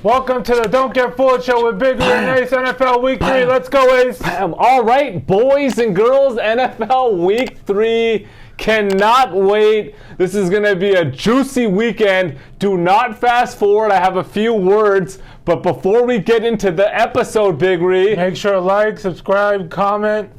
Welcome to the Don't Get Fooled Show with Big Lee and Ace, NFL Week 3. Let's go, Ace. All right, boys and girls, NFL Week 3. Cannot wait. This is going to be a juicy weekend. Do not fast forward. I have a few words. But before we get into the episode, Big Lee, make sure to like, subscribe, comment,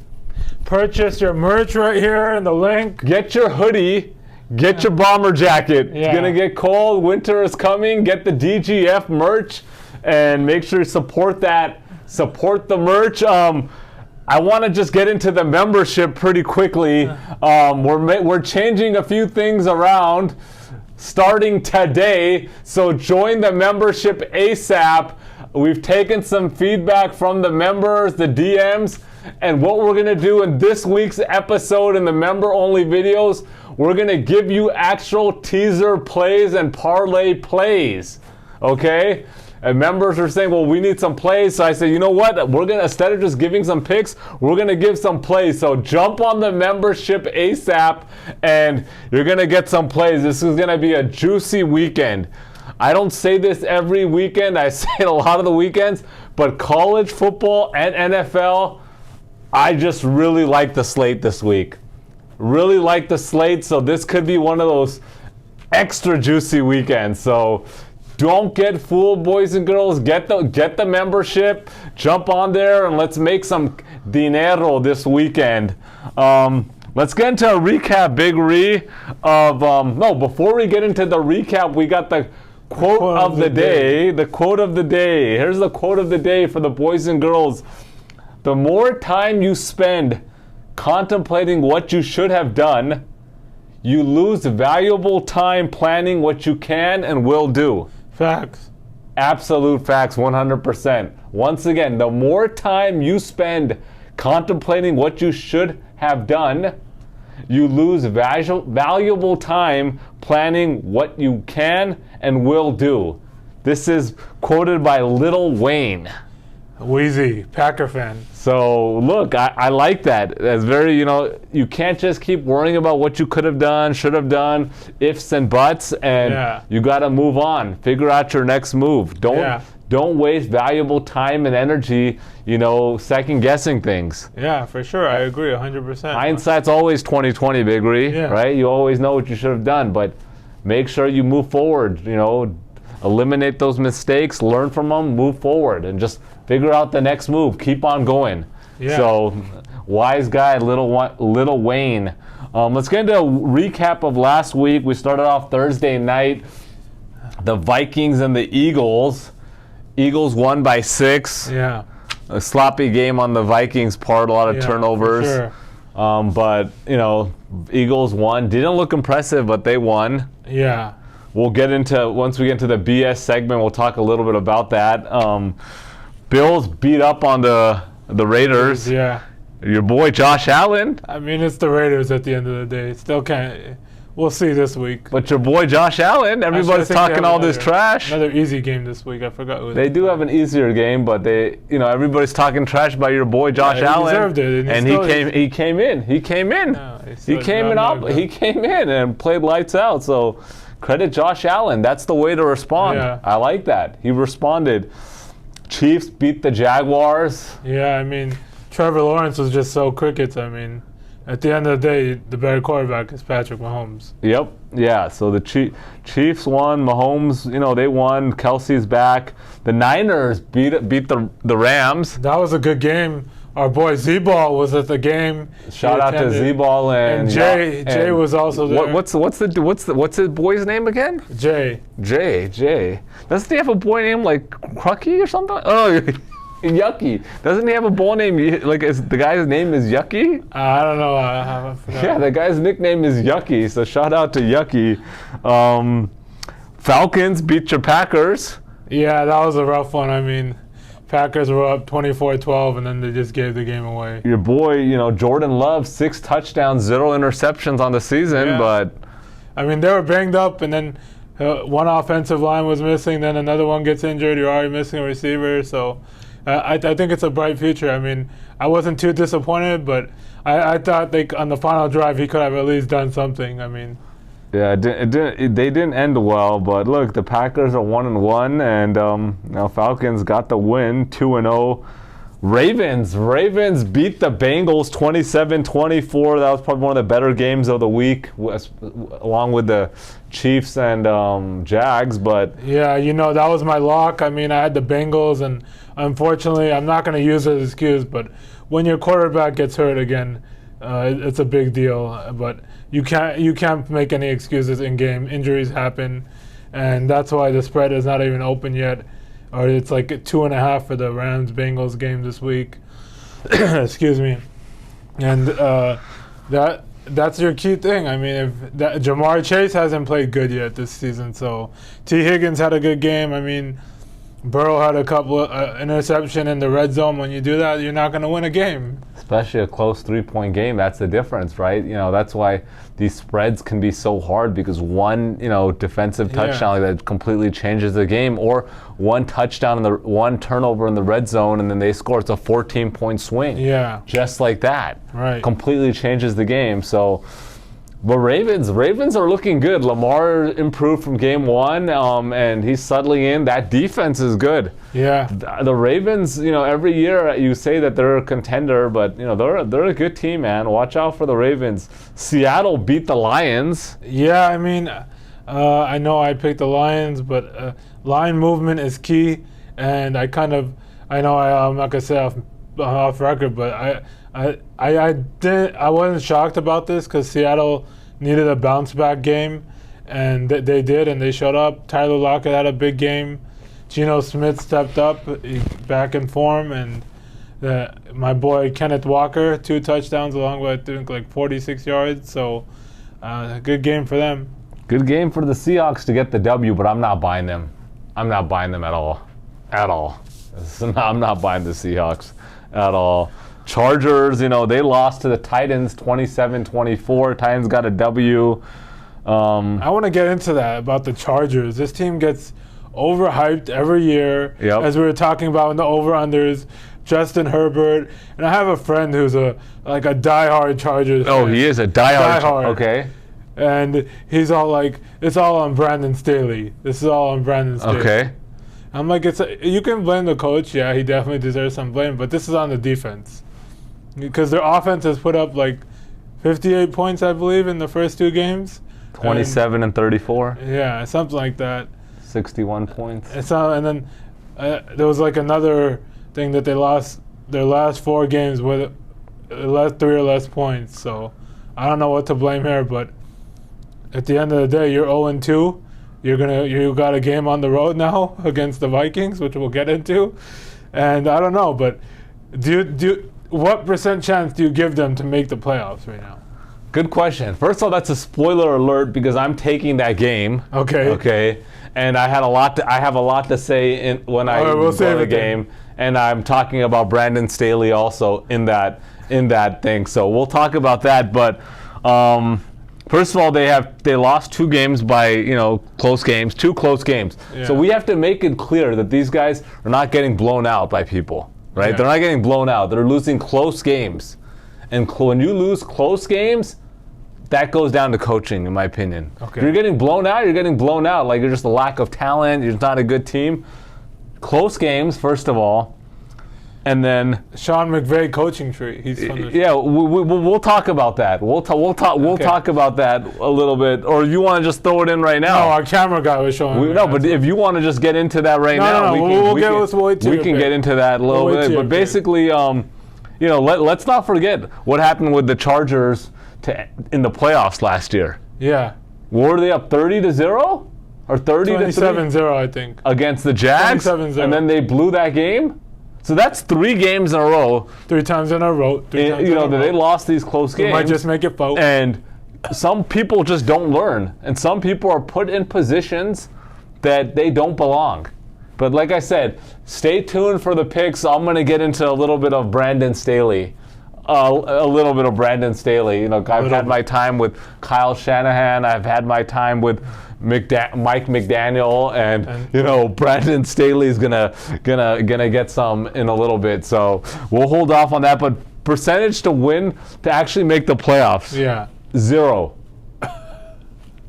purchase your merch right here in the link. Get your hoodie. Get your bomber jacket. Yeah. It's going to get cold. Winter is coming. Get the DGF merch and make sure you support that. Support the merch. I want to just get into the membership pretty quickly. We're changing a few things around starting today. So join the membership ASAP. We've taken some feedback from the members, the DMs, and what we're going to do in this week's episode in the member-only videos, we're going to give you actual teaser plays and parlay plays, okay? And members are saying, well, we need some plays. So I said, you know what? We're going to, instead of just giving some picks, we're going to give some plays. So jump on the membership ASAP, and you're going to get some plays. This is going to be a juicy weekend. I don't say this every weekend. I say it a lot of the weekends. But college football and NFL, I just really like the slate this week. Really like the slate, so this could be one of those extra juicy weekends. So don't get fooled, boys and girls. Get the membership. Jump on there and let's make some dinero this weekend. Let's get into a recap, Big Ree. Before we get into the recap, we got the quote of the day. The quote of the day. Here's the quote of the day for the boys and girls. The more time you spend contemplating what you should have done, you lose valuable time planning what you can and will do. Facts. Absolute facts, 100%. Once again, the more time you spend contemplating what you should have done, you lose valuable time planning what you can and will do. This is quoted by Lil Wayne. Wheezy, Packer fan. So, look, I like that. That's very, you can't just keep worrying about what you could have done, should have done, ifs and buts, and you got to move on. Figure out your next move. Don't waste valuable time and energy, second-guessing things. Yeah, for sure. I agree 100%. Hindsight's always 20/20, Big Ree, right? You always know what you should have done, but make sure you move forward, eliminate those mistakes, learn from them, move forward, and just figure out the next move. Keep on going. Yeah. So, wise guy, Lil Wayne. Let's get into a recap of last week. We started off Thursday night. The Vikings and the Eagles. Eagles won by 6. Yeah. A sloppy game on the Vikings' part, a lot of turnovers. For sure. But, Eagles won. Didn't look impressive, but they won. Yeah. We'll get into, once we get into the BS segment, we'll talk a little bit about that. Bills beat up on the Raiders. Yeah. Your boy Josh Allen. I mean, it's the Raiders at the end of the day. Still can't. We'll see this week. But your boy Josh Allen, everybody's talking all this trash. Another easy game this week. I forgot who they do have an easier game, but everybody's talking trash about your boy Josh Allen. He deserved it, and he came in. He came in. He came in and played lights out. So credit Josh Allen. That's the way to respond. Yeah. I like that. He responded. Chiefs beat the Jaguars. Yeah, I mean, Trevor Lawrence was just so crickets. I mean, at the end of the day, the better quarterback is Patrick Mahomes. Yep. Yeah, so the Chiefs won. Mahomes, they won. Kelsey's back. The Niners beat the Rams. That was a good game. Our boy Z-Ball was at the game. Shout out to Z-Ball and Jay was also there. What's his boy's name again? Jay. Doesn't he have a boy named like Crucky or something? Oh, Yucky. Doesn't he have a boy name the guy's name is Yucky? I don't know. Yeah, the guy's nickname is Yucky. So shout out to Yucky. Falcons beat your Packers. Yeah, that was a rough one. I mean, Packers were up 24-12, and then they just gave the game away. Your boy, Jordan Love, 6 touchdowns, 0 interceptions on the season, but I mean, they were banged up, and then one offensive line was missing, then another one gets injured. You're already missing a receiver, so I think it's a bright future. I mean, I wasn't too disappointed, but I thought on the final drive he could have at least done something. I mean, Yeah, they didn't end well, but look, the Packers are 1-1, and Falcons got the win, 2-0. Ravens beat the Bengals 27-24. That was probably one of the better games of the week, along with the Chiefs and Jags. But yeah, that was my lock. I mean, I had the Bengals, and unfortunately, I'm not going to use it as an excuse, but when your quarterback gets hurt again, it's a big deal. But you can't make any excuses in game. Injuries happen, and that's why the spread is not even open yet. Or it's like 2.5 for the Rams-Bengals game this week. Excuse me. And that's your key thing. I mean, Jamar Chase hasn't played good yet this season, so T. Higgins had a good game. I mean, Burrow had a couple of interception in the red zone. When you do that, you're not going to win a game. Especially a close 3-point game. That's the difference, right? That's why these spreads can be so hard, because one, defensive touchdown that completely changes the game, or one touchdown one turnover in the red zone, and then they score. It's a 14-point swing. Yeah. Just like that. Right. Completely changes the game. So, but Ravens are looking good. Lamar improved from game one, and he's settling in. That defense is good. Yeah. The Ravens, every year you say that they're a contender, but they're a good team, man. Watch out for the Ravens. Seattle beat the Lions. Yeah, I mean, I know I picked the Lions, but line movement is key, and I'm not gonna say off record, but I wasn't shocked about this because Seattle needed a bounce back game, and they did, and they showed up. Tyler Lockett had a big game. Geno Smith stepped up, back in form, and my boy Kenneth Walker, 2 touchdowns along with, I think, like 46 yards. So good game for them. Good game for the Seahawks to get the W, but I'm not buying them. I'm not buying them at all. At all. I'm not buying the Seahawks at all. Chargers, they lost to the Titans 27-24. Titans got a W. I want to get into that about the Chargers. This team gets overhyped every year, as we were talking about in the over-unders. Justin Herbert, and I have a friend who's a diehard Chargers fan. Oh, he is a diehard. Okay. And he's all like, it's all on Brandon Staley. This is all on Brandon Staley. Okay. I'm like, you can blame the coach. Yeah, he definitely deserves some blame, but this is on the defense. Because their offense has put up like 58 points, I believe, in the first 2 games. 27 and 34. Yeah, something like that. 61 points. And then there was like another thing that they lost their last 4 games with 3 or less points. So I don't know what to blame here, but at the end of the day, you're 0-2. You got a game on the road now against the Vikings, which we'll get into. And I don't know, but what percent chance do you give them to make the playoffs right now? Good question. First of all, that's a spoiler alert because I'm taking that game. Okay. And I have a lot to say when I go to the game, and I'm talking about Brandon Staley also in that thing. So we'll talk about that. But first of all, they lost 2 games by close games, 2 close games. Yeah. So we have to make it clear that these guys are not getting blown out by people, right? Yeah. They're not getting blown out. They're losing close games, and when you lose close games, that goes down to coaching, in my opinion. Okay. If you're getting blown out, you're getting blown out. Like, you're just a lack of talent. You're not a good team. Close games, first of all. And then Sean McVay coaching tree. He's from the we'll talk about that. We'll talk about that a little bit. Or you want to just throw it in right now? No, our camera guy was showing. But if you want to just get into that right now, we can get into that a little bit. But basically, let's not forget what happened with the Chargers in the playoffs last year. Yeah. Were they up 30-0 or 27-0, I think, against the Jags? 27-0. And then they blew that game. So that's 3 games in a row. 3 times in a row. They lost these close games. They might just make it vote. And some people just don't learn. And some people are put in positions that they don't belong. But like I said, stay tuned for the picks. I'm going to get into a little bit of Brandon Staley. I've had my time with Kyle Shanahan. I've had my time with Mike McDaniel, and Brandon Staley's gonna get some in a little bit. So we'll hold off on that. But percentage to win to actually make the playoffs? Yeah, 0.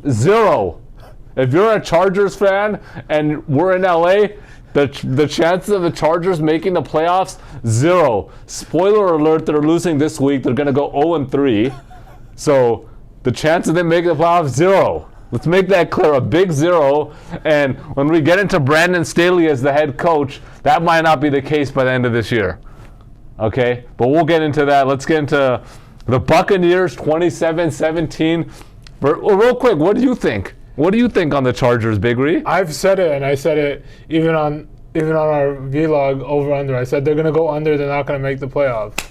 Zero. If you're a Chargers fan and we're in LA, the chances of the Chargers making the playoffs, 0. Spoiler alert, they're losing this week. They're going to go 0-3. So the chance of them making the playoffs, 0. Let's make that clear, a big 0. And when we get into Brandon Staley as the head coach, that might not be the case by the end of this year. Okay? But we'll get into that. Let's get into the Buccaneers 27-17. Real quick, what do you think? What do you think on the Chargers, Big Ree? I've said it, and I said it even on our vlog over under. I said they're going to go under. They're not going to make the playoffs.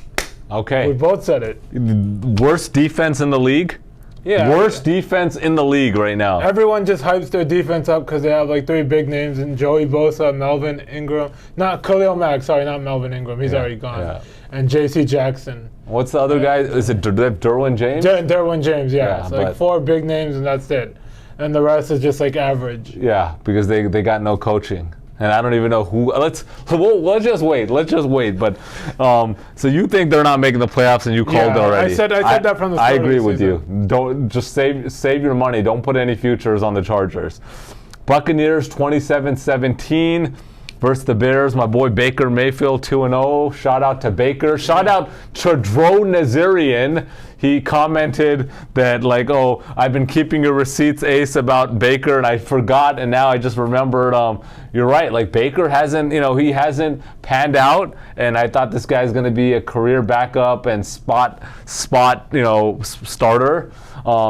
Okay. We both said it. Worst defense in the league? Yeah. Worst defense in the league right now. Everyone just hypes their defense up because they have like 3 big names, and Joey Bosa, Melvin Ingram. Not Khalil Mack, sorry, not Melvin Ingram. He's already gone. Yeah. And J.C. Jackson. What's the other guy? Is it Derwin James? Derwin James, yeah. It's like 4 big names, and that's it. And the rest is just like average. Yeah, because they got no coaching. And I don't even know who. Let's just wait. But so you think they're not making the playoffs, and you called it already? I said that from the start. I agree with you. Don't just save your money. Don't put any futures on the Chargers. Buccaneers 27-17 versus the Bears. My boy Baker Mayfield 2-0. Shout out to Baker. Shout out to Dro Nazarian. He commented that like, oh, I've been keeping your receipts, Ace, about Baker, and I forgot, and now I just remembered. You're right. Like Baker hasn't, he hasn't panned out, and I thought this guy's going to be a career backup and spot, starter.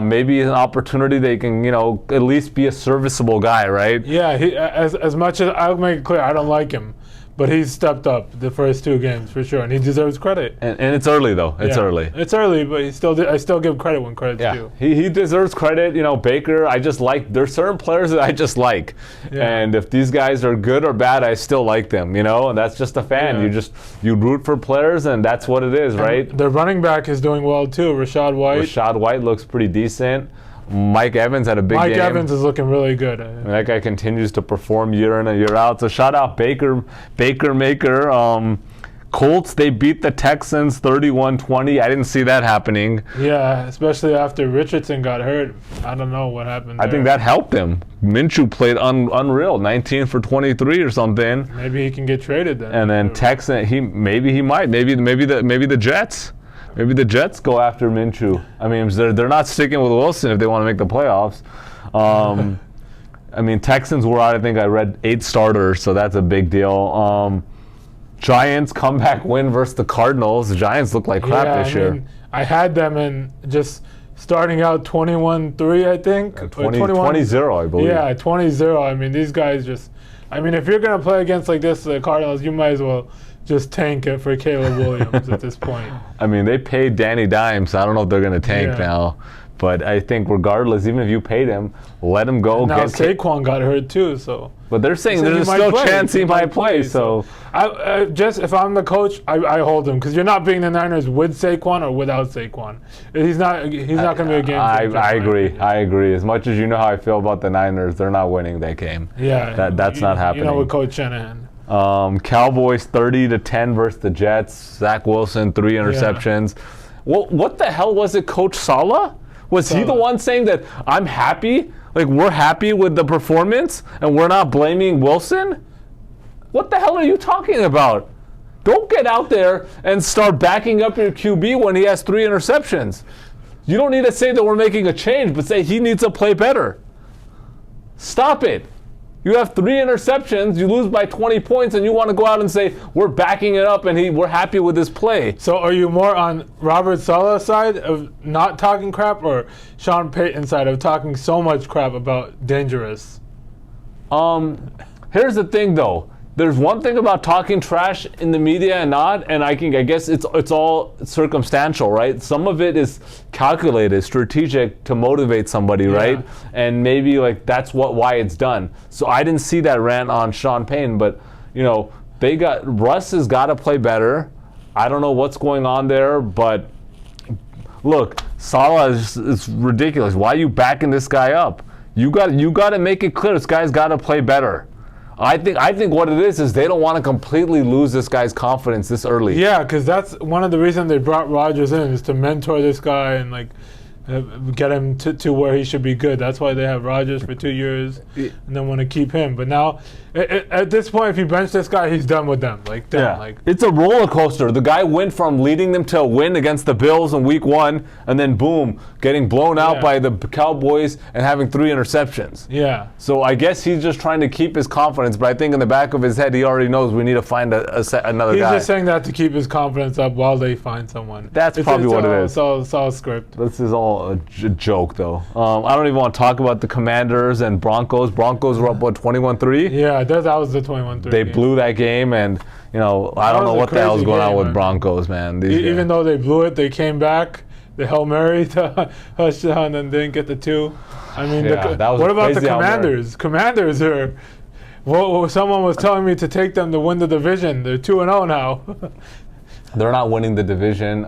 Maybe an opportunity they can, at least be a serviceable guy, right? Yeah. He as much as I'll make it clear, I don't like him. But he's stepped up the first 2 games for sure, and he deserves credit. And it's early though. It's early. It's early, but I still give credit when credit's due. He deserves credit. Baker. I just like. There's certain players that I just like, and if these guys are good or bad, I still like them. And that's just a fan. Yeah. You root for players, and that's what it is, right? Their running back is doing well too. Rashad White looks pretty decent. Mike Evans had a big game. Mike Evans is looking really good. And that guy continues to perform year in and year out. So shout out Baker Maker. Colts, they beat the Texans 31-20. I didn't see that happening. Yeah, especially after Richardson got hurt. I don't know what happened there. I think that helped him. Minshew played unreal, 19 for 23 or something. Maybe he can get traded then. And then Texans, maybe he might. Maybe the Jets. Maybe the Jets go after Minshew. I mean, they're not sticking with Wilson if they want to make the playoffs. Texans were out, I think I read 8 starters, so that's a big deal. Giants comeback win versus the Cardinals. The Giants look like crap this year. I had them in just starting out 21-3, I think. 20-0, I believe. Yeah, 20-0. These guys just... if you're going to play against like this, the Cardinals, you might as well just tank it for Caleb Williams at this point. They paid Danny Dimes, so I don't know if they're going to tank now. But I think regardless, even if you paid him, let him go. And now Saquon got hurt too, so. But they're saying there's still a chance he might play. So I just if I'm the coach, I hold him because you're not beating the Niners with Saquon or without Saquon. He's not going to be a game changer. I agree. As much as you know how I feel about the Niners, they're not winning that game. Yeah, that's not happening. With Coach Shanahan. Cowboys 30-10 versus the Jets. Zach Wilson 3 interceptions. What the hell was it, Coach Saleh? Was he the one saying that I'm happy? Like we're happy with the performance and we're not blaming Wilson? What the hell are you talking about? Don't get out there and start backing up your QB when he has 3 interceptions. You don't need to say that we're making a change, but say he needs to play better. Stop it. You have 3 interceptions, you lose by 20 points, and you want to go out and say, we're backing it up and we're happy with this play. So are you more on Robert Saleh's side of not talking crap or Sean Payton's side of talking so much crap about dangerous? Here's the thing, though. There's one thing about talking trash in the media and not, and I guess it's all circumstantial, right? Some of it is calculated, strategic to motivate somebody, right? And maybe like that's why it's done. So I didn't see that rant on Sean Payton, but Russ has got to play better. I don't know what's going on there, but look, Saleh is ridiculous. Why are you backing this guy up? You got to make it clear this guy's got to play better. I think what it is they don't want to completely lose this guy's confidence this early. Yeah, because that's one of the reasons they brought Rodgers in is to mentor this guy and like get him to where he should be good. That's why they have Rodgers for 2 years, and then want to keep him. But now, at this point, if you bench this guy, he's done with them. Like, damn, like it's a roller coaster. The guy went from leading them to a win against the Bills in Week 1, and then boom, getting blown out by the Cowboys and having 3 interceptions. Yeah. So I guess he's just trying to keep his confidence, but I think in the back of his head, he already knows we need to find another guy. He's just saying that to keep his confidence up while they find someone. That's probably what it is. It's all script. This is all a joke, though. I don't even want to talk about the Commanders and Broncos. Broncos were up, 21-3? Yeah, that was the 21-3. They blew that game, and, I don't know what the hell's going on with Broncos, man. Even though they blew it, they came back. The Hail Mary to touchdown and didn't get the 2. I mean, what about the Commanders? Commanders are... Well, someone was telling me to take them to win the division. They're 2-0 now. They're not winning the division.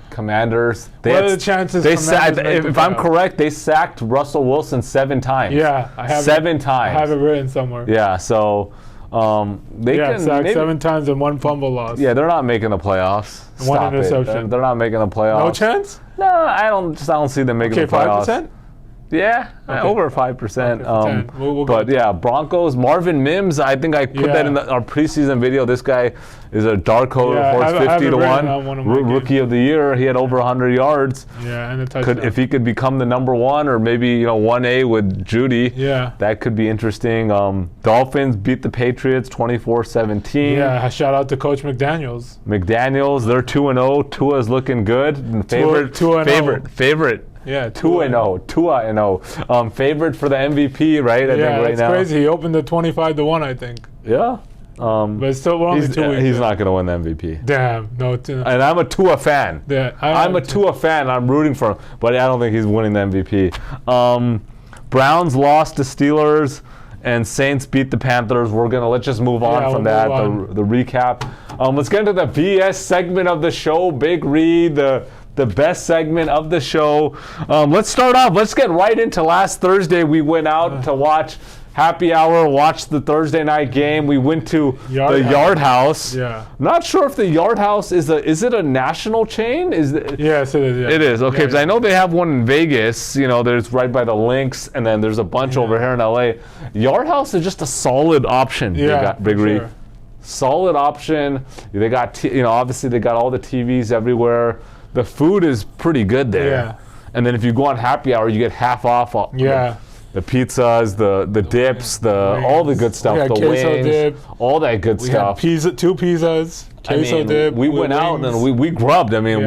Commanders. What are the chances? If I'm correct, they sacked Russell Wilson 7 times. Yeah, I have 7 times. I have it written somewhere. Yeah, so they can sacked 7 times and 1 fumble loss. Yeah, they're not making the playoffs. One interception. They're not making the playoffs. No chance? No, I don't see them making the playoffs. 5%? Yeah, over 5%. We'll but yeah, Broncos, Marvin Mims, I think I put that in our preseason video. This guy is a dark horse, 50-1, rookie of the year. He had over 100 yards. Yeah, and a touchdown. If he could become the number 1 or maybe 1A with Judy, that could be interesting. Dolphins beat the Patriots 24-17. Yeah, shout out to Coach McDaniels. They're 2-0. Tua's looking good. Favorite. Yeah, 2-0. Favorite for the MVP, right? I think right now. Crazy. He opened the 25-1, I think. Yeah. But it's still only 2 weeks. He's not going to win the MVP. Damn. No. And I'm a Tua fan. Yeah, I'm a Tua fan. I'm rooting for him. But I don't think he's winning the MVP. Browns lost to Steelers. And Saints beat the Panthers. Let's just move on from that. The recap. Let's get into the BS segment of the show. Big Read, the best segment of the show. Let's start off. Let's get right into last Thursday. We went out to watch happy hour, watch the Thursday night game. We went to the Yard House. Yeah. Not sure if the Yard House is it a national chain? Yes, it is. Yeah. It is. Okay, because I know they have one in Vegas. There's right by the Links, and then there's a bunch over here in LA. Yard House is just a solid option. Big Reed. Sure. Solid option. They got obviously they got all the TVs everywhere. The food is pretty good there. Yeah. And then if you go on happy hour, you get half off. The pizzas, the dips, all the good stuff, the wings, dip. All that good stuff. We had 2 pizzas, queso dip. We went out and we grubbed. I mean,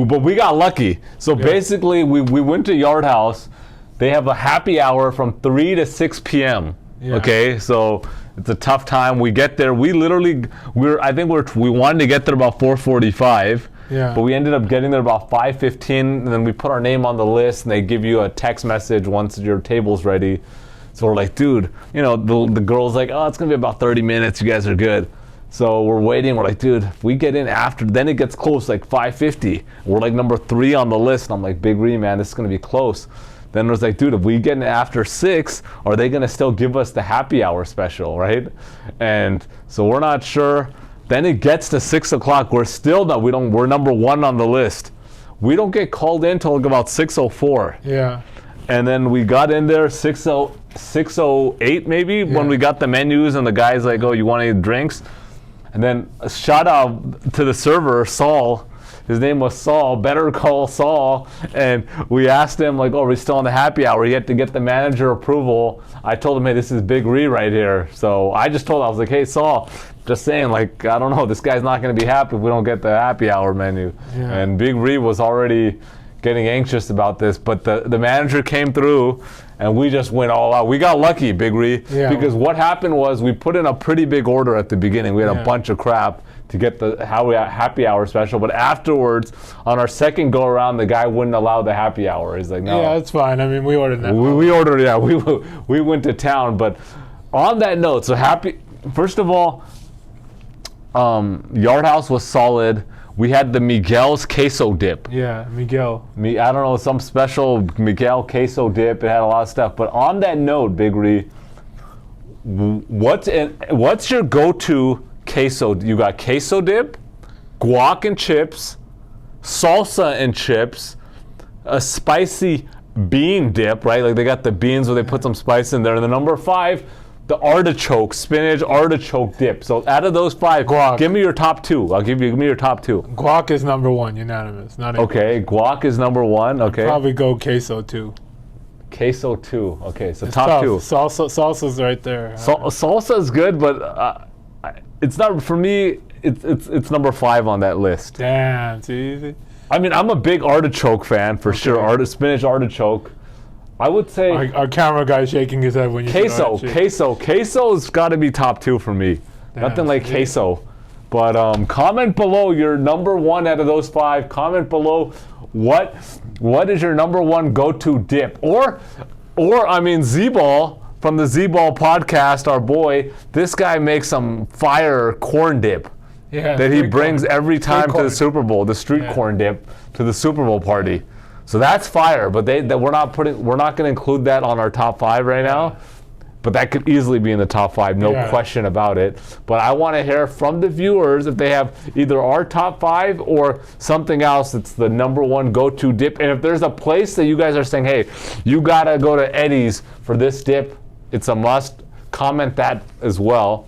but we got lucky. So basically, we went to Yard House. They have a happy hour from 3 to 6 p.m. Yeah. Okay, so it's a tough time. We get there. We wanted to get there about 4:45. Yeah. But we ended up getting there about 5:15, and then we put our name on the list, and they give you a text message once your table's ready. So we're like, dude, the girl's like, oh, it's going to be about 30 minutes. You guys are good. So we're waiting. We're like, dude, if we get in after, then it gets close, like 5:50. We're like number 3 on the list. And I'm like, Big Ree, man, this is going to be close. Then it was like, dude, if we get in after 6, are they going to still give us the happy hour special, right? And so we're not sure. Then it gets to 6 o'clock. We're number 1 on the list. We don't get called in till about 6:04. Yeah. And then we got in there 6:08 maybe when we got the menus and the guy's like, oh, you want any drinks? And then a shout out to the server, Saul. His name was Saul, Better Call Saul. And we asked him, like, oh, are we still on the happy hour? He had to get the manager approval. I told him, hey, this is Big Ree right here. So I just told him, I was like, hey, Saul, just saying, like, I don't know, this guy's not going to be happy if we don't get the happy hour menu. Yeah. And Big Ree was already getting anxious about this. But the manager came through, and we just went all out. We got lucky, Big Ree, because what happened was we put in a pretty big order at the beginning. We had a bunch of crap to get the happy hour special, but afterwards, on our second go around, the guy wouldn't allow the happy hour. He's like, no. Yeah, that's fine. I mean, we ordered that. We ordered, we went to town. But on that note, so first of all, Yard House was solid. We had the Miguel's queso dip. Yeah, Miguel. I don't know, some special Miguel queso dip. It had a lot of stuff. But on that note, Big Ree, what's your go-to queso? You got queso dip, guac and chips, salsa and chips, a spicy bean dip, right? Like they got the beans where they put some spice in there. And the number 5, the artichoke, spinach artichoke dip. So out of those 5, guac. Give me your top 2. Give me your top 2. Guac is number 1, unanimous. Not okay, guac is number 1. Okay. Probably go queso 2. Queso 2. Okay, so It's top tough. 2. Salsa's right there. Salsa is good, but it's not for me. It's number 5 on that list. Damn, it's easy. I mean, I'm a big artichoke fan for sure. Spinach artichoke. I would say our camera guy's shaking his head when you queso's got to be top 2 for me. Damn, Nothing like queso. But comment below your number 1 out of those 5. Comment below what is your number 1 go-to dip, or I mean Z-Ball from the Z-Ball podcast, our boy. This guy makes some fire corn dip. Yeah, that he brings every time to the Super Bowl, the street corn dip to the Super Bowl party. So that's fire, but we're not going to include that on our top 5 right now. But that could easily be in the top 5, no question about it. But I want to hear from the viewers if they have either our top 5 or something else that's the number 1 go-to dip. And if there's a place that you guys are saying, hey, you got to go to Eddie's for this dip, it's a must, comment that as well.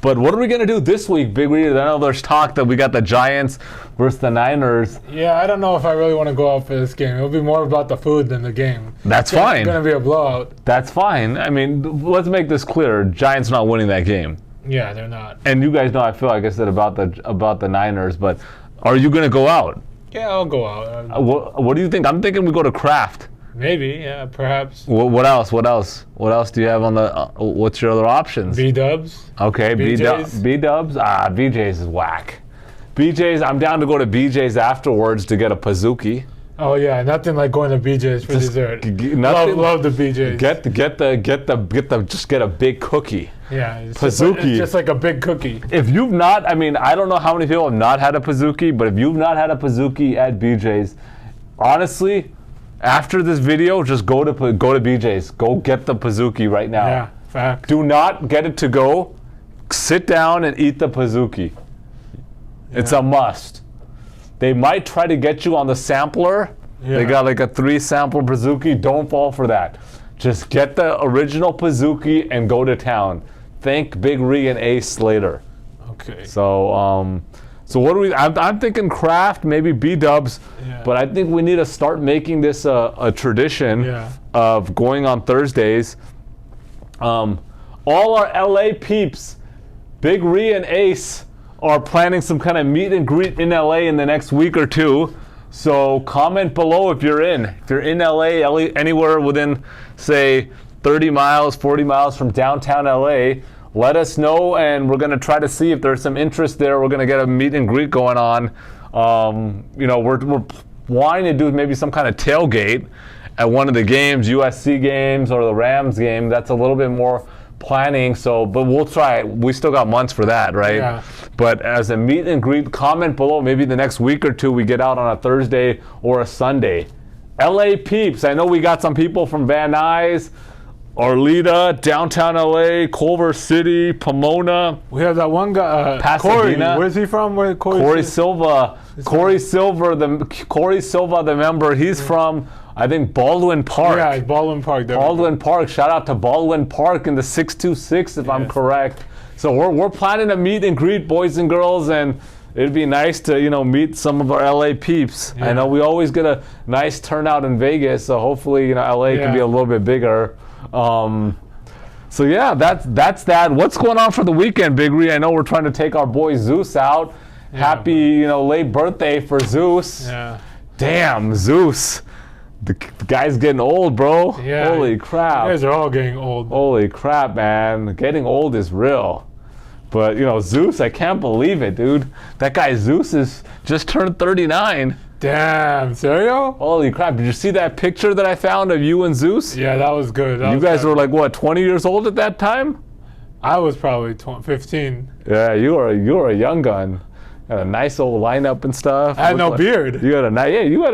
But what are we going to do this week, Big Reed? I know there's talk that we got the Giants versus the Niners. Yeah, I don't know if I really want to go out for this game. It'll be more about the food than the game. That's fine. It's going to be a blowout. That's fine. I mean, let's make this clear. Giants not winning that game. Yeah, they're not. And you guys know I feel like I said about the Niners, but are you going to go out? Yeah, I'll go out. What do you think? I'm thinking we go to Kraft. Maybe, yeah, perhaps. What else? What else do you have on the? What's your other options? B-Dubs. Okay, BJ's. B-Dubs. BJ's is whack. BJ's. I'm down to go to BJ's afterwards to get a Pizookie. Oh yeah, nothing like going to BJ's for dessert. Love the BJ's. Just get a big cookie. Yeah, it's Pizookie. just like a big cookie. If you've not, I mean, I don't know how many people have not had a Pizookie, but if you've not had a Pizookie at BJ's, honestly. After this video, just go to BJ's. Go get the Pizookie right now. Yeah, fact. Do not get it to go. Sit down and eat the Pizookie. Yeah. It's a must. They might try to get you on the sampler. Yeah. They got like a 3-sample Pizookie. Don't fall for that. Just get the original Pizookie and go to town. Thank Big Ree and Ace later. Okay. So what do we? I'm thinking Kraft, maybe B-Dubs, but I think we need to start making this a tradition of going on Thursdays. All our LA peeps, Big Ree and Ace, are planning some kind of meet and greet in LA in the next week or 2. So comment below if you're in. If you're in LA, anywhere within, say, 30 miles, 40 miles from downtown LA, let us know, and we're going to try to see if there's some interest there. We're going to get a meet and greet going on. We're wanting to do maybe some kind of tailgate at one of the games, USC games or the Rams game. That's a little bit more planning, but we'll try it. We still got months for that, right? Yeah. But as a meet and greet, comment below. Maybe the next week or 2 we get out on a Thursday or a Sunday. LA peeps, I know we got some people from Van Nuys, Arleta, downtown LA, Culver City, Pomona. We have that one guy, Pasadena. Corey. Where's he from? Corey Silva. Corey Silva, the member. He's from, I think, Baldwin Park. Yeah, Baldwin Park. Baldwin Park. Shout out to Baldwin Park in the 626, if I'm correct. So we're planning to meet and greet, boys and girls, and it'd be nice to meet some of our LA peeps. I know we always get a nice turnout in Vegas, so hopefully LA can be a little bit bigger. So yeah, that's that. What's going on for the weekend, Big Ree? I know we're trying to take our boy Zeus out. Happy, late birthday for Zeus. Yeah. Damn, Zeus. The guy's getting old, bro. Yeah. Holy crap. You guys are all getting old. Holy crap, man. Getting old is real. But, Zeus, I can't believe it, dude. That guy Zeus is just turned 39. Damn, serio? Holy crap. Did you see that picture that I found of you and Zeus? Yeah, that was good. You guys were like, what, 20 years old at that time? I was probably 15. Yeah, you were a young gun. Had a nice old lineup and stuff. I had no beard. You had a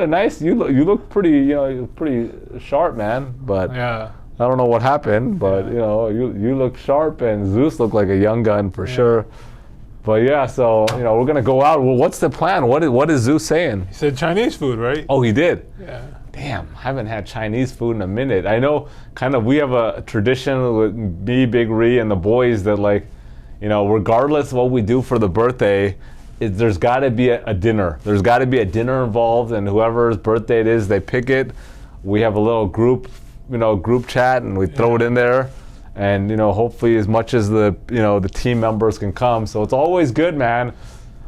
nice. You look pretty. Pretty sharp, man. But I don't know what happened. But you look sharp, and Zeus looked like a young gun for sure. But yeah, so we're gonna go out. Well, what's the plan? What is Zeus saying? He said Chinese food, right? Oh, he did. Yeah. Damn, haven't had Chinese food in a minute. I know, kind of, we have a tradition with me, Big Ree, and the boys that regardless of what we do for the birthday, there's got to be a dinner. There's got to be a dinner involved, and whoever's birthday it is, they pick it. We have a little group chat, and we throw it in there. And hopefully as much as the team members can come. So it's always good, man.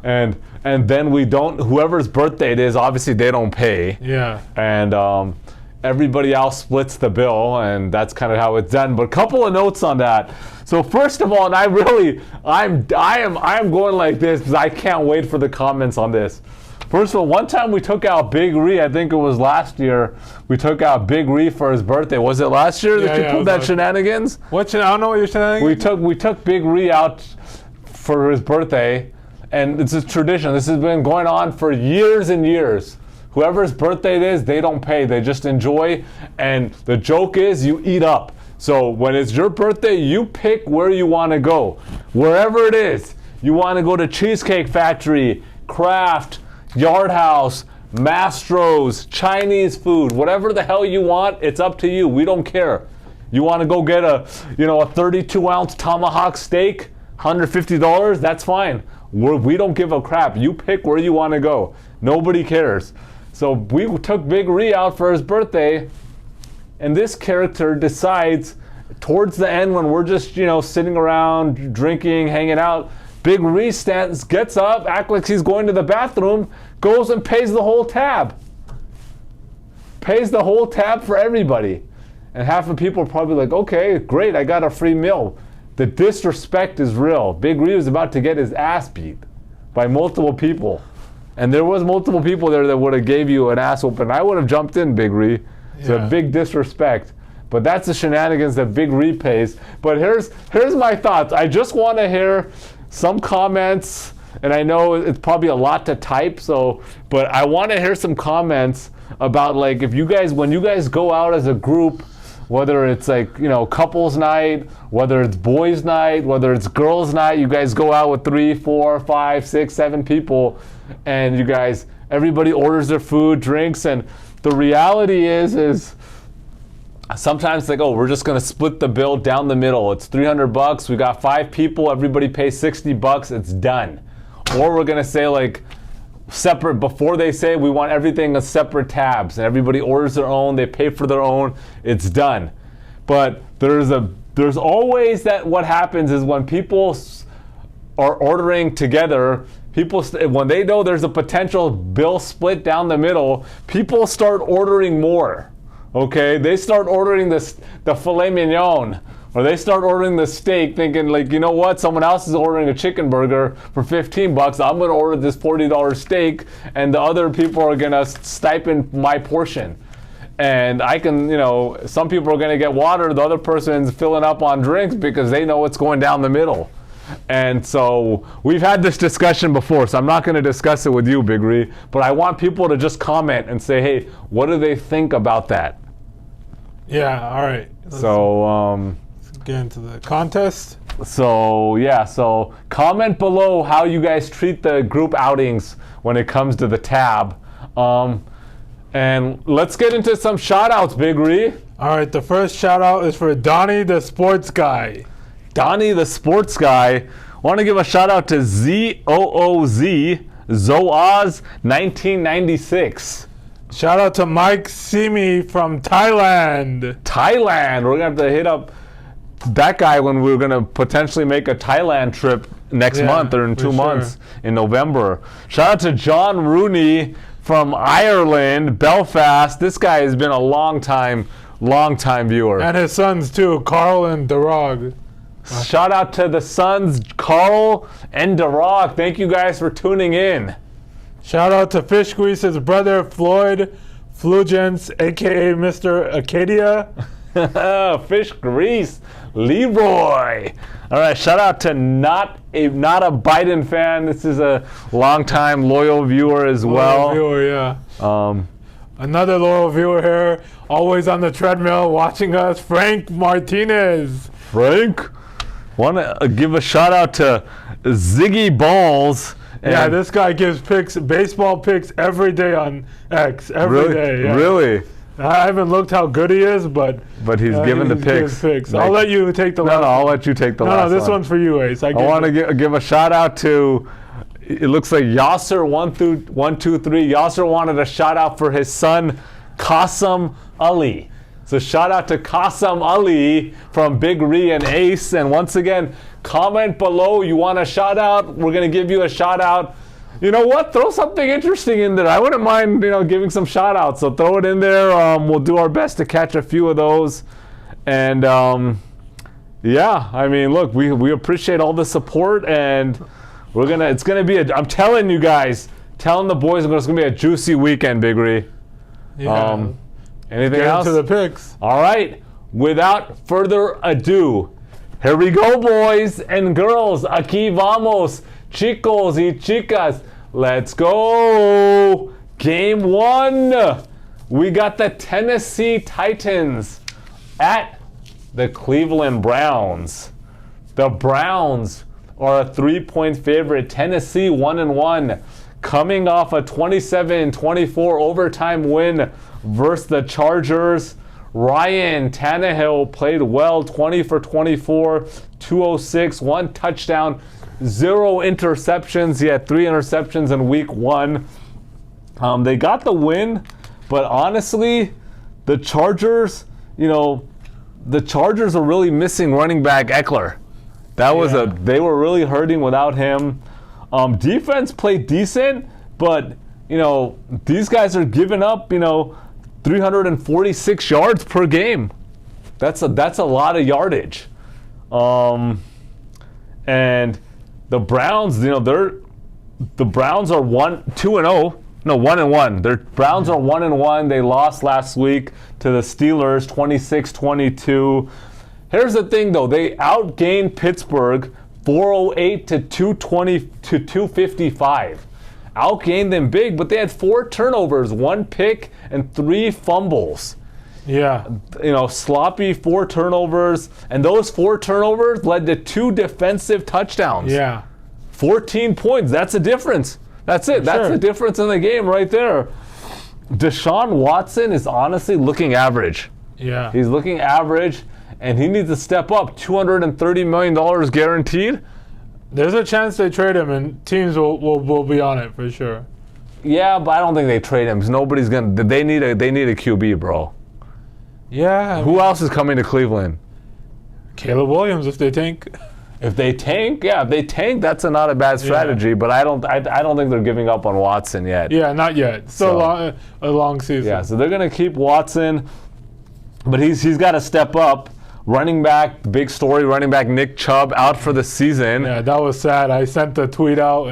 And then whoever's birthday it is, obviously they don't pay. Yeah. And everybody else splits the bill, and that's kind of how it's done. But a couple of notes on that. So first of all, and I am going like this because I can't wait for the comments on this. First of all, one time we took out Big Ree, I think it was last year, we took out Big Ree for his birthday. Was it last year that you pulled that shenanigans? I don't know what you're shenanigans. We took Big Ree out for his birthday, and it's a tradition. This has been going on for years and years. Whoever's birthday it is, they don't pay. They just enjoy, and the joke is you eat up. So when it's your birthday, you pick where you want to go. Wherever it is. You want to go to Cheesecake Factory, Kraft, Yard House, Mastro's, Chinese food, whatever the hell you want, it's up to you. We don't care. You want to go get a 32-ounce tomahawk steak, $150, that's fine. We don't give a crap. You pick where you want to go. Nobody cares. So we took Big Ree out for his birthday, and this character decides towards the end when we're just, sitting around, drinking, hanging out, Big Ree gets up, acts like he's going to the bathroom, goes and pays the whole tab. Pays the whole tab for everybody. And half the people are probably like, okay, great, I got a free meal. The disrespect is real. Big Ree was about to get his ass beat by multiple people. And there was multiple people there that would have gave you an ass whooping. I would have jumped in, Big Ree. So big disrespect. But that's the shenanigans that Big Ree pays. But here's my thoughts. I just want to hear some comments, and I know it's probably a lot to type, but I want to hear some comments about when you guys go out as a group, whether it's couples night, whether it's boys night, whether it's girls night, you guys go out with 3, 4, 5, 6, 7 people, and everybody orders their food, drinks, and the reality is sometimes we're just going to split the bill down the middle. It's $300. We got 5 people. Everybody pays $60. It's done. Or we're going to say separate, before they say we want everything as separate tabs, and everybody orders their own. They pay for their own. It's done. But there's always that what happens is when people are ordering together, when they know there's a potential bill split down the middle, people start ordering more. Okay, they start ordering the filet mignon, or they start ordering the steak, thinking what? Someone else is ordering a chicken burger for $15. I'm going to order this $40 steak, and the other people are going to stipend my portion. And I can, some people are going to get water. The other person's filling up on drinks because they know what's going down the middle. And so we've had this discussion before, so I'm not going to discuss it with you, Big Ree, but I want people to just comment and say, hey, what do they think about that? Yeah, all right. Let's get into the contest. So comment below how you guys treat the group outings when it comes to the tab. And let's get into some shout-outs, Big Ree. All right, the first shout-out is for Donnie the Sports Guy. Donnie the Sports Guy. Want to give a shout-out to ZOOZ, Zoaz 1996. Shout out to Mike Simi from Thailand. Thailand. We're going to have to hit up that guy when we're going to potentially make a Thailand trip next month or in 2 months in November. Shout out to John Rooney from Ireland, Belfast. This guy has been a long time viewer. And his sons too, Carl and Darog. Shout out to the sons, Carl and Darog. Thank you guys for tuning in. Shout out to Fish Grease's brother, Floyd Flugence, a.k.a. Mr. Acadia. Fish Grease, Leroy. All right, shout out to not a Biden fan. This is a longtime loyal viewer as well. Loyal viewer, yeah. Another loyal viewer here, always on the treadmill watching us, Frank Martinez. Frank, want to give a shout out to Ziggy Balls. Yeah, this guy gives baseball picks every day on X. Every day. Yeah. Really? I haven't looked how good he is, but he's giving the picks. I'll let you take the last one. No, I'll let you take the last one. No, this one's for you, Ace. I want to give a shout out to, it looks like Yasser 123. Yasser wanted a shout out for his son, Qasim Ali. So shout out to Qasim Ali from Big Ree and Ace. And once again, comment below. You want a shout out? We're going to give you a shout out. You know what? Throw something interesting in there. I wouldn't mind, giving some shout outs. So throw it in there. We'll do our best to catch a few of those. And yeah, I mean, look, we appreciate all the support, and it's gonna be I'm telling you guys, telling the boys, it's gonna be a juicy weekend, Big Ree. Yeah. Anything else? Get into the picks. All right. Without further ado, here we go, boys and girls. Aquí vamos. Chicos y chicas, let's go. Game 1. We got the Tennessee Titans at the Cleveland Browns. The Browns are a 3-point favorite. Tennessee 1-1, coming off a 27-24 overtime win versus the Chargers. Ryan Tannehill played well, 20 for 24, 206, 1 touchdown. 0 interceptions. He had 3 interceptions in week 1. They got the win, but honestly, the Chargers, the Chargers are really missing running back Eckler. They were really hurting without him. Defense played decent, but these guys are giving up 346 yards per game. That's a lot of yardage. And the Browns, the Browns are 1-1. The Browns are 1-1. They lost last week to the Steelers, 26-22. Here's the thing, though. They outgained Pittsburgh 408 to 255. Outgained them big, but they had 4 turnovers, 1 pick, and 3 fumbles. Yeah. Sloppy 4 turnovers, and those 4 turnovers led to 2 defensive touchdowns. Yeah. 14 points. That's a difference. That's it. That's the difference in the game right there. Deshaun Watson is honestly looking average. Yeah. He's looking average, and he needs to step up. $230 million guaranteed. There's a chance they trade him, and teams will be on it for sure. Yeah, but I don't think they trade him because nobody's gonna. They need a QB, bro. Yeah. Who else is coming to Cleveland? Caleb Williams, if they tank. If they tank, that's not a bad strategy. But I don't think they're giving up on Watson yet. Yeah, not yet. Still a long season. Yeah, so they're gonna keep Watson, but he's got to step up. Running back, big story. Running back Nick Chubb out for the season. Yeah, that was sad. I sent the tweet out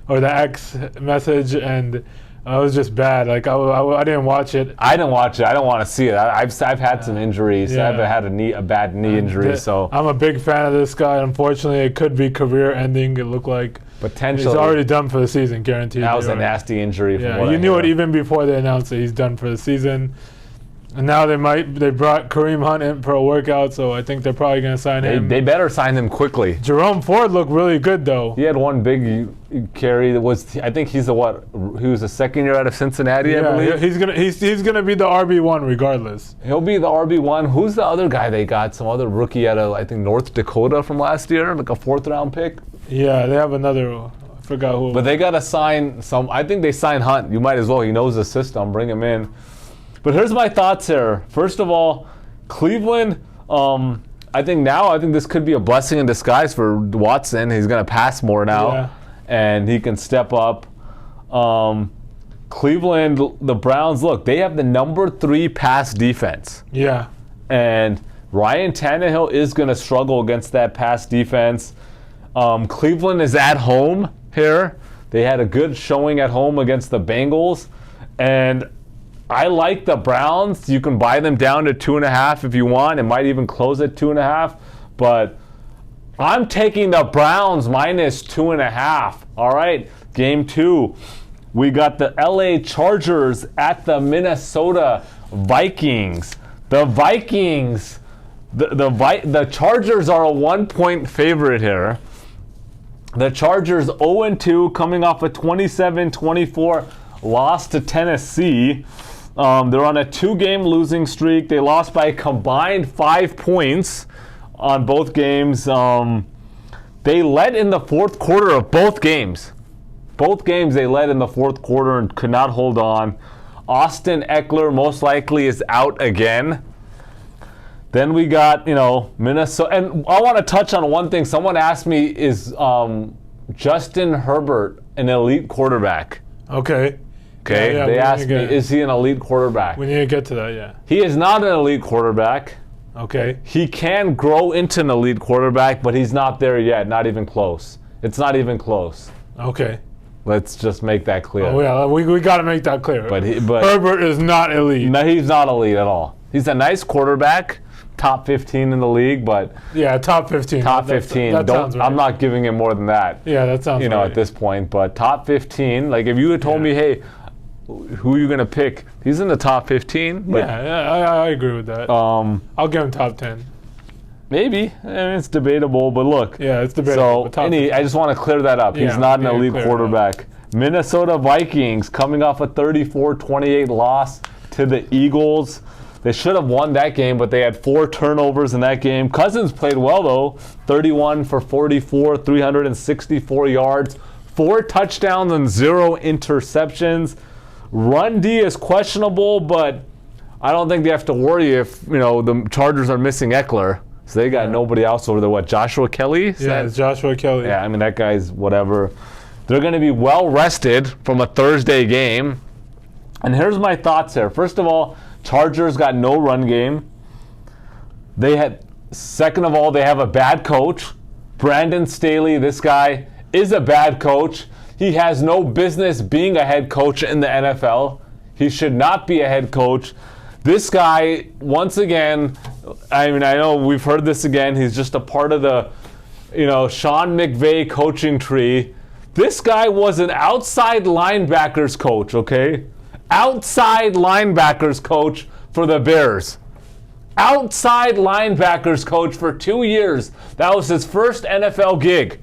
or the X message, and it was just bad. Like I didn't watch it. I didn't watch it. I don't want to see it. I've had some injuries. Yeah. I've had a bad knee injury. So I'm a big fan of this guy. Unfortunately, it could be career-ending. It looked like potentially he's already done for the season, guaranteed. That was a nasty injury. Yeah, you knew it even before they announced that he's done for the season. And now they brought Kareem Hunt in for a workout, so I think they're probably going to sign him. They better sign him quickly. Jerome Ford looked really good, though. He had 1 big carry that was. I think he's he was a second year out of Cincinnati. I believe he's gonna be the RB1 regardless. He'll be the RB1. Who's the other guy they got? Some other rookie out of I think North Dakota from last year, like a 4th round pick. Yeah, they have another. I forgot who. But they gotta sign some. I think they sign Hunt. You might as well. He knows the system. Bring him in. But here's my thoughts here. First of all, Cleveland, I think this could be a blessing in disguise for Watson. He's going to pass more now, and he can step up. Cleveland, the Browns, look, they have the number 3 pass defense. Yeah. And Ryan Tannehill is going to struggle against that pass defense. Cleveland is at home here. They had a good showing at home against the Bengals, and I like the Browns. You can buy them down to 2.5 if you want. It might even close at 2.5. But I'm taking the Browns minus 2.5. All right, game 2. We got the LA Chargers at the Minnesota Vikings. The Vikings, the Chargers are a 1-point favorite here. The Chargers 0-2, coming off a 27-24 loss to Tennessee. They're on a 2-game losing streak. They lost by a combined 5 points on both games. They led in the fourth quarter of both games. Both games they led in the fourth quarter and could not hold on. Austin Eckler most likely is out again. Then we got, Minnesota. And I want to touch on one thing. Someone asked me, is Justin Herbert an elite quarterback? Okay. Okay. Yeah, they asked me, is he an elite quarterback? We need to get to that, yeah. He is not an elite quarterback. Okay. He can grow into an elite quarterback, but he's not there yet. Not even close. It's not even close. Okay. Let's just make that clear. Oh, yeah, we got to make that clear. But Herbert is not elite. No, he's not elite at all. He's a nice quarterback, top 15 in the league, but yeah, top 15. Top 15. That sounds right. I'm not giving him more than that. Yeah, that sounds right. At this point, but top 15. Like if you had told me, hey, who are you gonna pick? He's in the top 15. But, I agree with that. I'll give him top 10. Maybe. It's debatable, but look. Yeah, it's debatable. So, I just want to clear that up. He's not an elite quarterback. Minnesota Vikings coming off a 34-28 loss to the Eagles. They should have won that game, but they had 4 turnovers in that game. Cousins played well, though. 31 for 44, 364 yards, 4 touchdowns and 0 interceptions. Run D is questionable, but I don't think they have to worry if, the Chargers are missing Eckler. So they got nobody else over there. Joshua Kelly? Yeah, it's Joshua Kelly. Yeah, that guy's whatever. They're going to be well rested from a Thursday game. And here's my thoughts here. First of all, Chargers got no run game. Second of all, they have a bad coach. Brandon Staley, this guy is a bad coach. He has no business being a head coach in the NFL. He should not be a head coach. This guy, once again, I know we've heard this again. He's just a part of the, Sean McVay coaching tree. This guy was an outside linebackers coach, okay? Outside linebackers coach for the Bears. Outside linebackers coach for 2 years. That was his first NFL gig.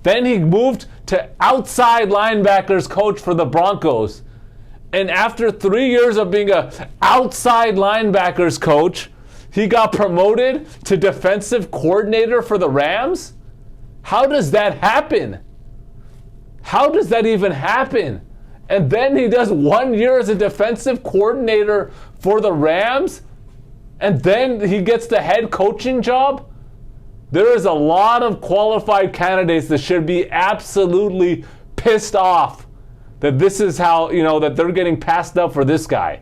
Then he moved to outside linebackers coach for the Broncos. And after 3 years of being an outside linebackers coach, he got promoted to defensive coordinator for the Rams? How does that happen? How does that even happen? And then he does 1 year as a defensive coordinator for the Rams, and then he gets the head coaching job? There is a lot of qualified candidates that should be absolutely pissed off that this is how, that they're getting passed up for this guy.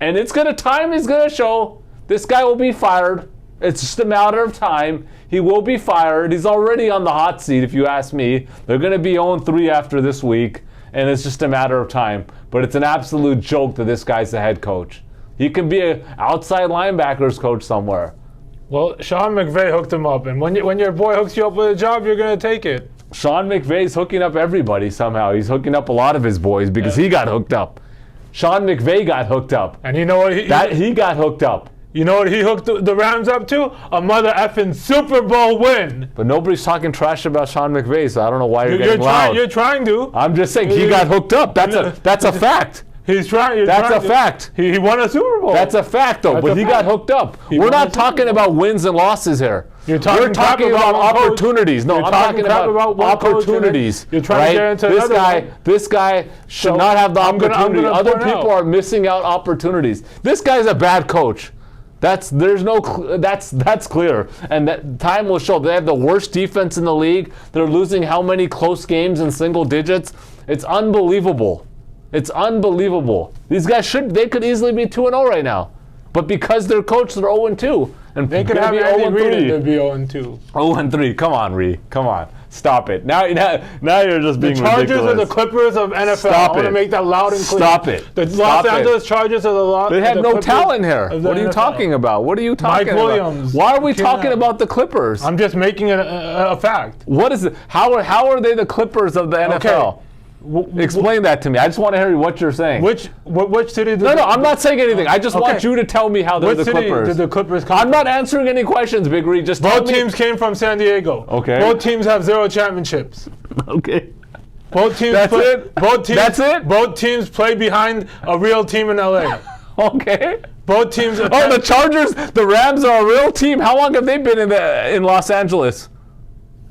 And time is going to show this guy will be fired. It's just a matter of time. He will be fired. He's already on the hot seat, if you ask me. They're going to be 0-3 after this week, and it's just a matter of time. But it's an absolute joke that this guy's the head coach. He can be an outside linebackers coach somewhere. Well, Sean McVay hooked him up, and when your boy hooks you up with a job, you're going to take it. Sean McVay's hooking up everybody somehow. He's hooking up a lot of his boys because he got hooked up. Sean McVay got hooked up. And you know what? He got hooked up. You know what he hooked the Rams up to? A mother effing Super Bowl win. But nobody's talking trash about Sean McVay, so I don't know why you're getting loud. You're trying to. I'm just saying he got hooked up. That's a fact. He's trying. That's a fact. He won a Super Bowl. That's a fact, though. But he got hooked up. We're not talking about wins and losses here. We're talking about opportunities. No, I'm talking about opportunities. You're trying to get into another one. This guy should not have the opportunity. Other people are missing out opportunities. This guy's a bad coach. That's clear, and that time will show. They have the worst defense in the league. They're losing how many close games in single digits? It's unbelievable. It's unbelievable. These guys could easily be 2-0 right now, but because they're coached, they're 0-2, and they could have be 0-3. They'd be 0-2. 0-3. Come on, Ree. Come on. Stop it. Now you're just being ridiculous. The Chargers are the Clippers of NFL. Stop I want to make that loud and clear. Stop it. The Los Angeles Chargers are They have no Clippers talent here. What are you NFL. talking about? What are you talking Mike Williams. about? Why are we talking about the Clippers? I'm just making it a fact. What is it? How are they the Clippers of the NFL? Okay. Explain that to me. I just want to hear what you're saying. Which city? No, I'm not saying anything. I just want you to tell me how they're the Clippers. Did the Clippers come I'm not answering any questions, Big Reed. Just both teams came from San Diego. Okay. Both teams have 0 championships. Okay. Both teams. That's it. That's it. Both teams play behind a real team in LA. Okay. Both teams. The Chargers, the Rams are a real team. How long have they been in Los Angeles?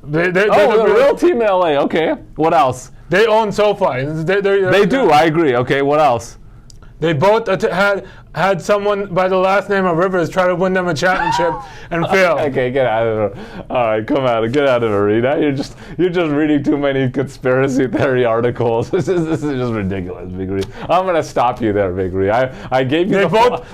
They're a real team in LA. Okay. What else? They own SoFi. They do. I agree. Okay. What else? They both had someone by the last name of Rivers try to win them a championship and fail. Okay, get out of there. All right, come out. Get out of there, Reed. You're just reading too many conspiracy theory articles. This is just ridiculous, Big Reed. I'm gonna stop you there, Big Reed. I gave you they both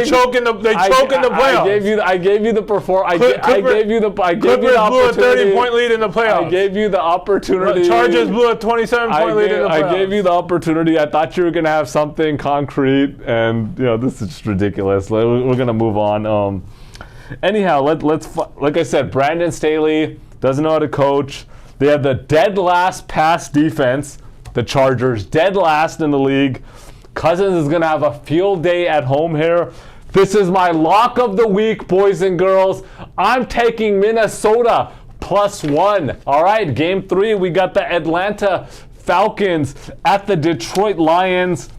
choke in the playoffs. I gave you the opportunity. Blew a 30-point lead in the playoffs. I gave you the opportunity. Chargers blew a 27-point lead in the playoffs. I gave you the opportunity. I thought you were gonna have something concrete, and this is just ridiculous. We're gonna move on. Anyhow, let's like I said, Brandon Staley doesn't know how to coach. They have the dead last pass defense. The Chargers, dead last in the league. Cousins is gonna have a field day at home here. This is my lock of the week, boys and girls. I'm taking Minnesota +1. All right, game 3, we got the Atlanta Falcons at the Detroit Lions.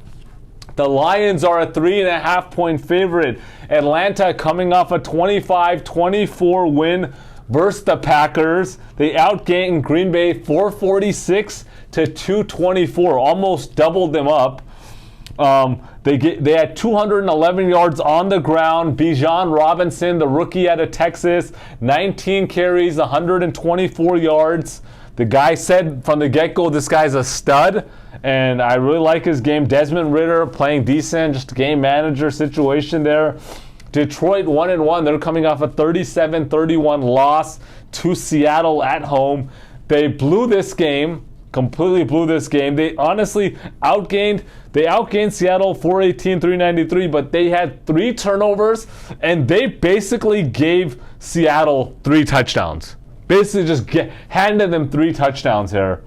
The Lions are a 3.5-point favorite. Atlanta coming off a 25-24 win versus the Packers. They outgained Green Bay 446 to 224, almost doubled them up. They had 211 yards on the ground. Bijan Robinson, the rookie out of Texas, 19 carries, 124 yards. The guy said from the get-go, this guy's a stud, and I really like his game. Desmond Ridder playing decent, just a game manager situation there. Detroit 1-1. They're coming off a 37-31 loss to Seattle at home. They blew this game, completely blew this game. They honestly outgained Seattle 418-393, but they had 3 turnovers, and they basically gave Seattle 3 touchdowns. Basically just handed them 3 touchdowns here.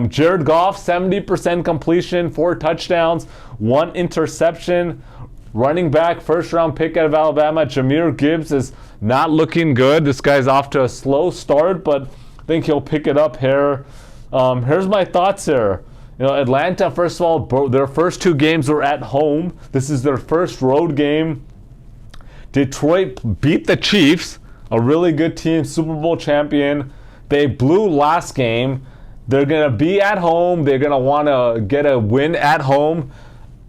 Jared Goff, 70% completion, 4 touchdowns, 1 interception. Running back, first-round pick out of Alabama, Jahmyr Gibbs is not looking good. This guy's off to a slow start, but I think he'll pick it up here. Here's my thoughts here. Atlanta, first of all, their first 2 games were at home. This is their first road game. Detroit beat the Chiefs, a really good team, Super Bowl champion. They blew last game. They're going to be at home. They're going to want to get a win at home.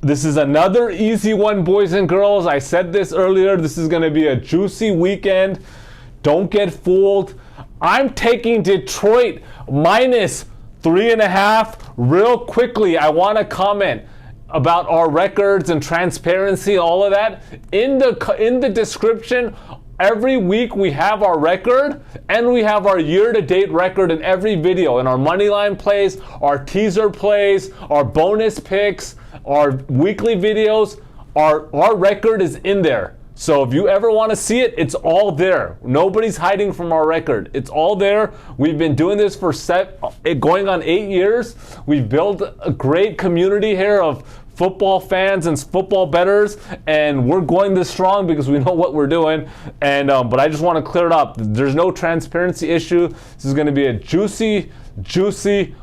This is another easy one, boys and girls. I said this earlier. This is going to be a juicy weekend. Don't get fooled. I'm taking Detroit -3.5. Real quickly, I want to comment about our records and transparency, all of that. In the description, every week we have our record, and we have our year-to-date record in every video. In our moneyline plays, our teaser plays, our bonus picks, our weekly videos, our record is in there. So if you ever want to see it, it's all there. Nobody's hiding from our record. It's all there. We've been doing this for going on 8 years. We've built a great community here of football fans and football bettors, and we're going this strong because we know what we're doing. And but I just want to clear it up. There's no transparency issue. This is going to be a juicy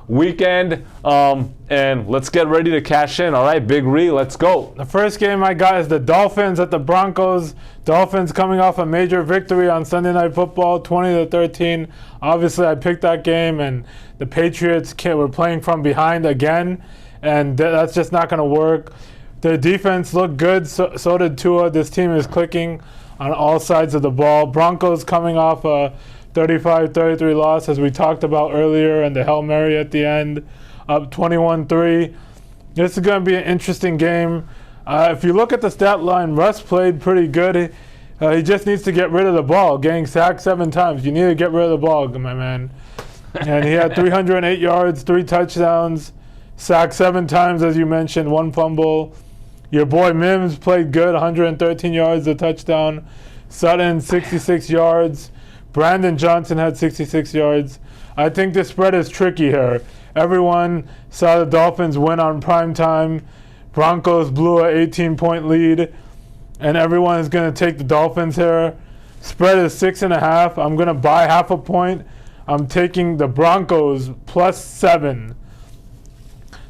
weekend, and let's get ready to cash in. All right, Big Ree, let's go. The first game I got is the Dolphins at the Broncos. Dolphins coming off a major victory on Sunday Night Football, 20-13. Obviously, I picked that game, and the Patriots were playing from behind again, and that's just not going to work. The defense looked good, so did Tua. This team is clicking on all sides of the ball. Broncos coming off a 35-33 loss, as we talked about earlier, and the Hail Mary at the end, up 21-3. This is going to be an interesting game. If you look at the stat line, Russ played pretty good. He just needs to get rid of the ball. Getting sacked 7 times. You need to get rid of the ball, my man. And he had 308 yards, 3 touchdowns, sacked 7 times, as you mentioned, 1 fumble. Your boy Mims played good, 113 yards, a touchdown. Sutton, 66 yards. Brandon Johnson had 66 yards. I think the spread is tricky here. Everyone saw the Dolphins win on prime time. Broncos blew an 18-point lead, and everyone is going to take the Dolphins here. Spread is 6.5. I'm going to buy half a point. I'm taking the Broncos +7.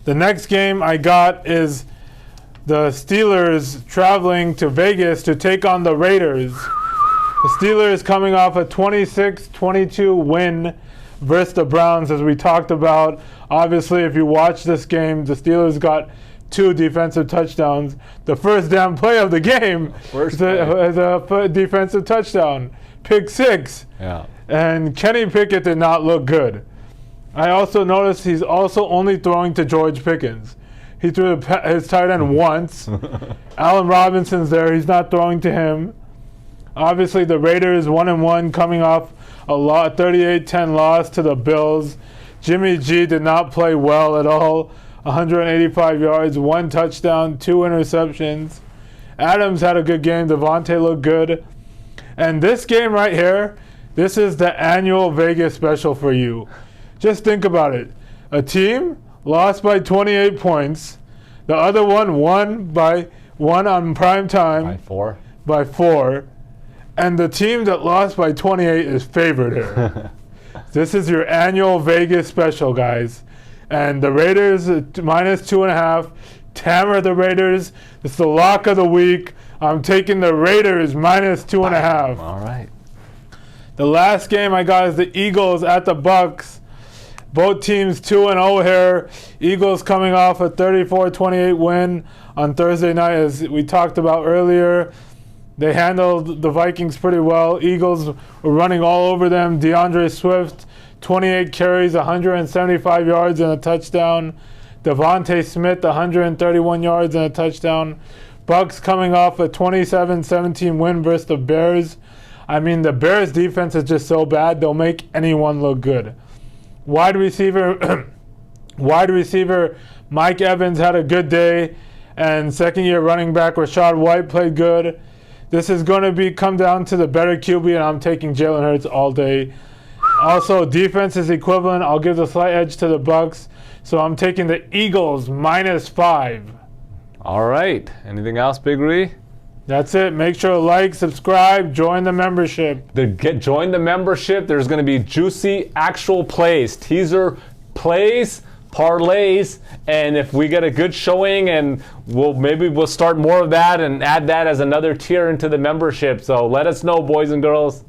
The next game I got is the Steelers traveling to Vegas to take on the Raiders. The Steelers coming off a 26-22 win versus the Browns, as we talked about. Obviously, if you watch this game, the Steelers got 2 defensive touchdowns. The first damn play of the game is a defensive touchdown. Pick 6. Yeah. And Kenny Pickett did not look good. I also noticed he's also only throwing to George Pickens. He threw his tight end once. Allen Robinson's there. He's not throwing to him. Obviously, the Raiders 1-1 coming off a 38-10 loss to the Bills. Jimmy G did not play well at all. 185 yards, 1 touchdown, 2 interceptions. Adams had a good game. Devontae looked good. And this game right here, this is the annual Vegas special for you. Just think about it. A team lost by 28 points. The other one won on prime time. By 4. And the team that lost by 28 is favored here. This is your annual Vegas special, guys. And the Raiders -2.5. Hammer the Raiders. It's the lock of the week. I'm taking the Raiders -2.5. All right. The last game I got is the Eagles at the Bucks. Both teams 2-0 here. Eagles coming off a 34-28 win on Thursday night, as we talked about earlier. They handled the Vikings pretty well. Eagles were running all over them. DeAndre Swift, 28 carries, 175 yards and a touchdown. Devontae Smith, 131 yards and a touchdown. Bucks coming off a 27-17 win versus the Bears. I mean, the Bears defense is just so bad, they'll make anyone look good. Wide receiver Mike Evans had a good day, and second-year running back Rashad White played good. This is going to come down to the better QB, and I'm taking Jalen Hurts all day. Also, defense is equivalent. I'll give the slight edge to the Bucks, so I'm taking the Eagles -5. All right. Anything else, Big Ree? That's it. Make sure to like, subscribe, join the membership. Join the membership. There's going to be juicy actual plays, teaser plays, parlays, and if we get a good showing, and maybe we'll start more of that and add that as another tier into the membership. So let us know, boys and girls.